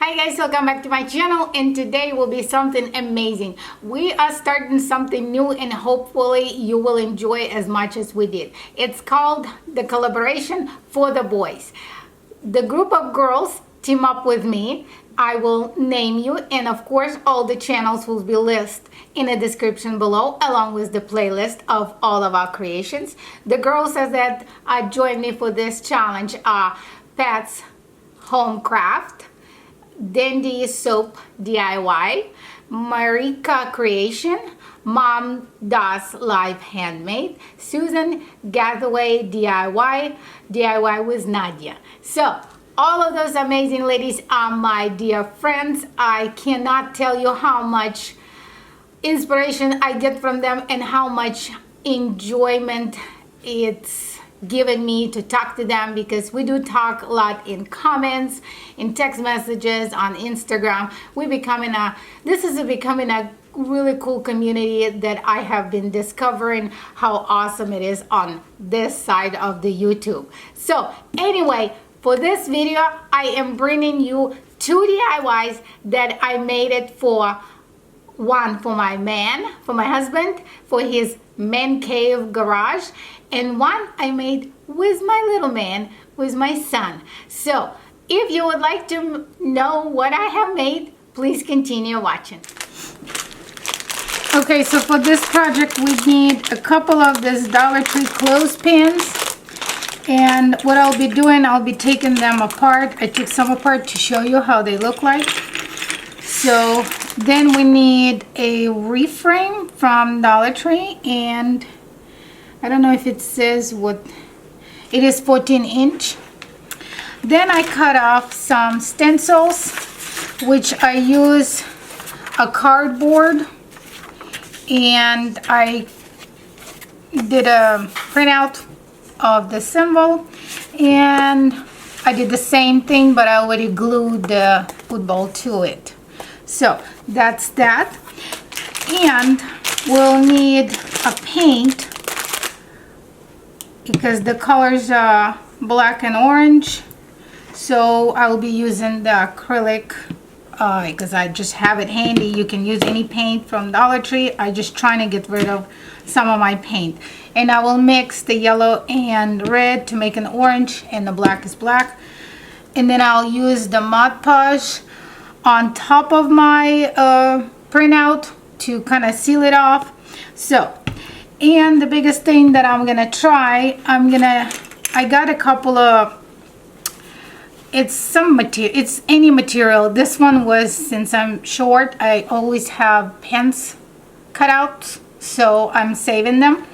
Hi guys, welcome back to my channel, and today will be something amazing. We are starting something new and hopefully you will enjoy as much as we did. It's called the collaboration for the boys. The group of girls team up with me. I will name you, and of course all the channels will be listed in the description below, along with the playlist of all of our creations. The girls that joined me for this challenge are Pat's Home Craft, Dandy Soap DIY, Marika Creation, Mom Does Live Handmade, Susan Gathaway DIY with Nadia. So all of those amazing ladies are my dear friends. I cannot tell you how much inspiration I get from them and how much enjoyment it's given me to talk to them, because we do talk a lot in comments, in text messages, on Instagram. This is becoming a really cool community that I have been discovering how awesome it is on this side of the YouTube. So anyway, for this video I am bringing you two DIYs that I made it for. One for my husband, for his man cave garage, and one I made with my little man, with my son. So if you would like to know what I have made, please continue watching. Okay, so for this project we need a couple of this Dollar Tree clothespins, and what I'll be doing, I'll be taking them apart. I took some apart to show you how they look like. So then we need a wreath frame from Dollar Tree, and I don't know if it says what it is, 14-inch. Then I cut off some stencils, which I use a cardboard, and I did a printout of the symbol, and I did the same thing, but I already glued the football to it. So that's that, and we'll need a paint because the colors are black and orange. So I will be using the acrylic because I just have it handy. You can use any paint from Dollar Tree. I just trying to get rid of some of my paint, and I will mix the yellow and red to make an orange, and the black is black. And then I'll use the Mod Podge on top of my printout to kind of seal it off. So, and the biggest thing that I'm gonna try, I got a couple of, it's any material. This one was, since I'm short, I always have pens cut out, so I'm saving them.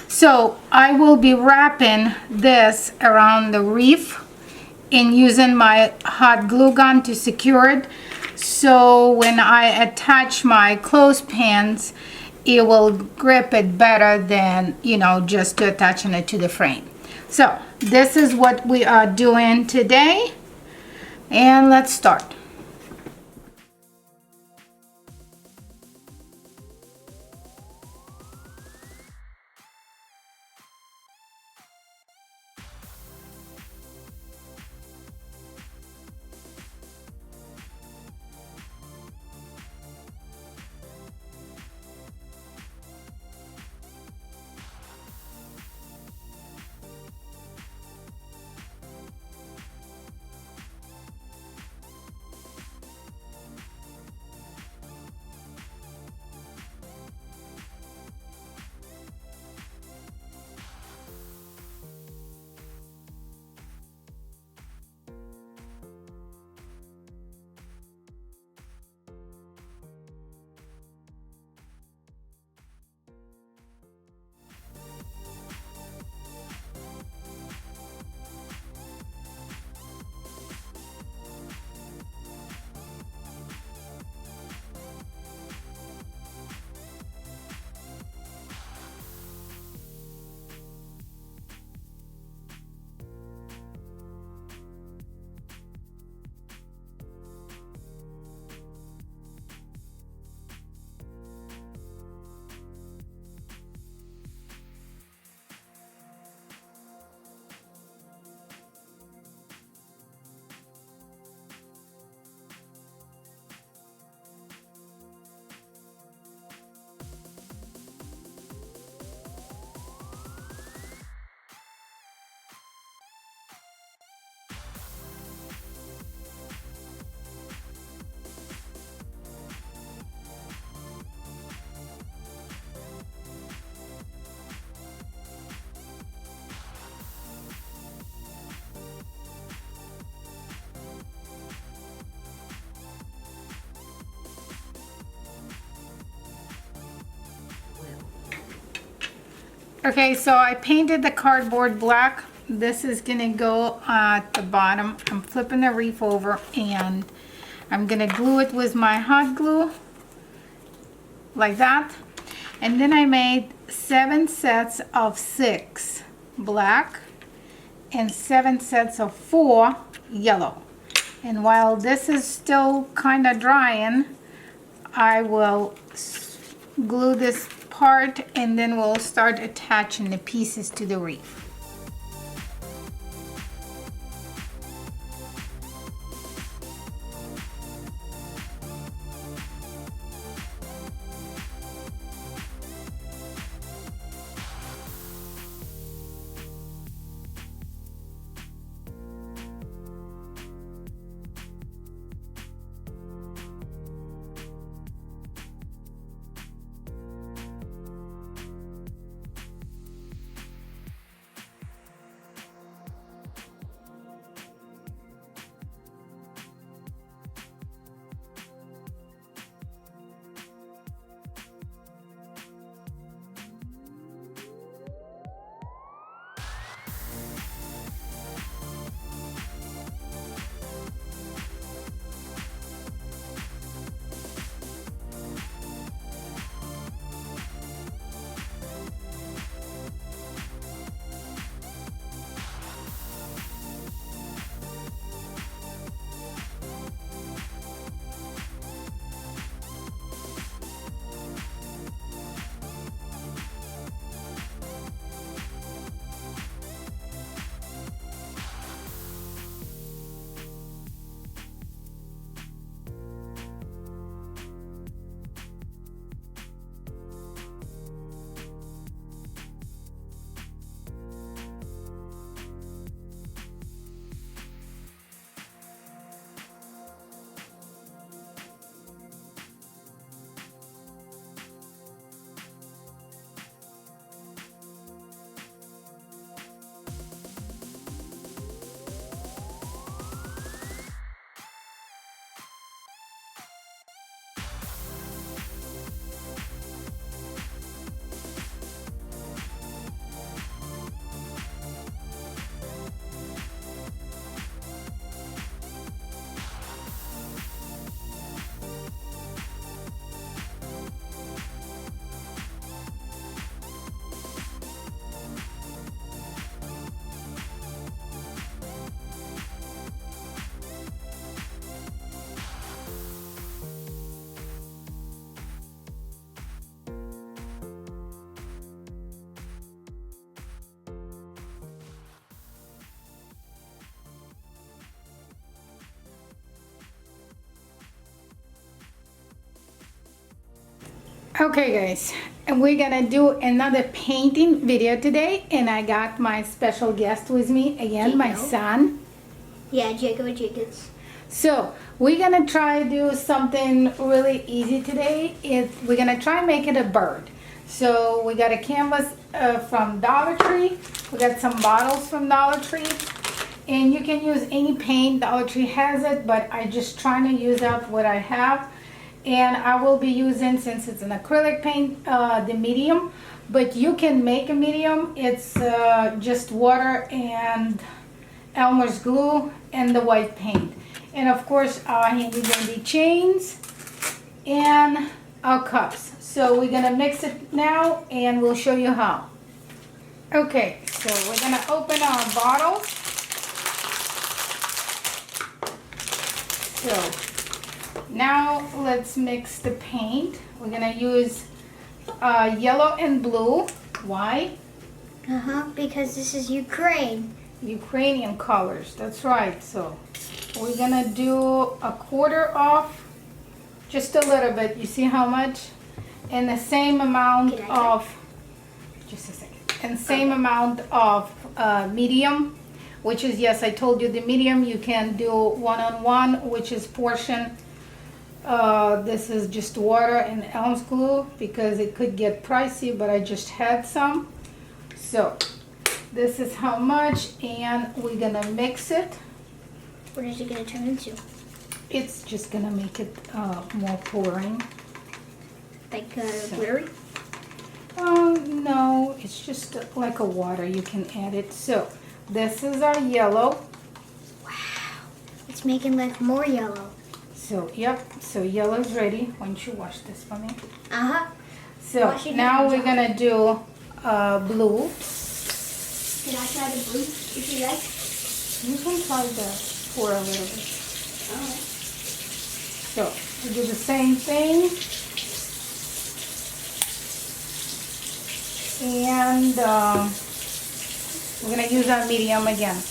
So I will be wrapping this around the wreath and using my hot glue gun to secure it, so when I attach my clothespins it will grip it better than, you know, just to attaching it to the frame. So this is what we are doing today, and let's start. Okay, so I painted the cardboard black. This is gonna go at the bottom. I'm flipping the wreath over and I'm gonna glue it with my hot glue like that. And then I made 7 sets of 6 black and 7 sets of 4 yellow. And while this is still kind of drying, I will glue this part and then we'll start attaching the pieces to the wreath. Okay guys, and we're gonna do another painting video today, and I got my special guest with me again, my son. Yeah, Jacob Jenkins. So we're gonna try to do something really easy today. We're gonna try and make it a bird. So we got a canvas from Dollar Tree. We got some bottles from Dollar Tree, and you can use any paint. Dollar Tree has it, but I just trying to use up what I have. And I will be using, since it's an acrylic paint, the medium, but you can make a medium. It's just water and Elmer's glue and the white paint. And of course our handy dandy chains and our cups. So we're gonna mix it now and we'll show you how. Okay, so we're gonna open our bottles. So now let's mix the paint. We're gonna use yellow and blue. Why? Because this is Ukraine. Ukrainian colors, that's right. So we're gonna do a quarter off, just a little bit. You see how much? And the same amount of, just a second, and same amount of medium, which is, yes, I told you the medium you can do 1-on-1, which is portion. This is just water and Elmer's glue because it could get pricey, but I just had some. So this is how much, and we're gonna mix it. What is it gonna turn into? It's just gonna make it more pouring. Like glittery? No, it's just like a water. You can add it. So this is our yellow. It's making like more yellow. So, yep. So yellow's ready. Why don't you wash this for me? Uh-huh. So Wash it now down. we're going to do blue. Can I try the blue if you like? You can try the pour a little bit. Oh. So we do the same thing. And we're going to use our medium again.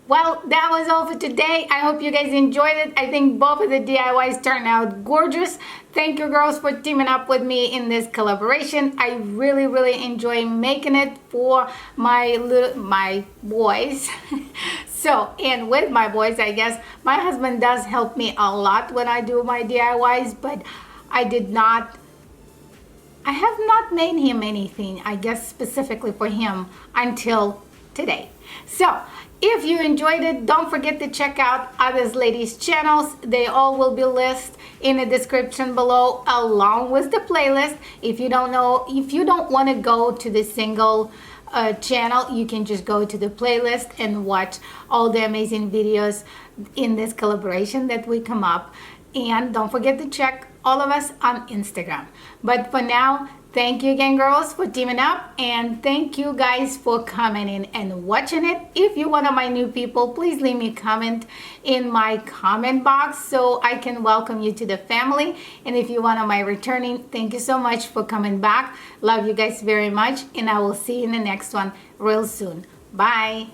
Well, that was all for today. I hope you guys enjoyed it. I think both of the DIYs turned out gorgeous. Thank you girls for teaming up with me in this collaboration. I really enjoy making it for my boys. So, and with my boys, I guess, my husband does help me a lot when I do my DIYs, but I have not made him anything, I guess specifically for him, until today. So, if you enjoyed it, don't forget to check out others ladies' channels. They all will be listed in the description below, along with the playlist. If you don't want to go to the single channel, you can just go to the playlist and watch all the amazing videos in this collaboration that we come up. And don't forget to check all of us on Instagram. But for now, thank you again, girls, for teaming up, and thank you guys for coming in and watching it. If you're one of my new people, please leave me a comment in my comment box so I can welcome you to the family. And if you're one of my returning, thank you so much for coming back. Love you guys very much, and I will see you in the next one real soon. Bye.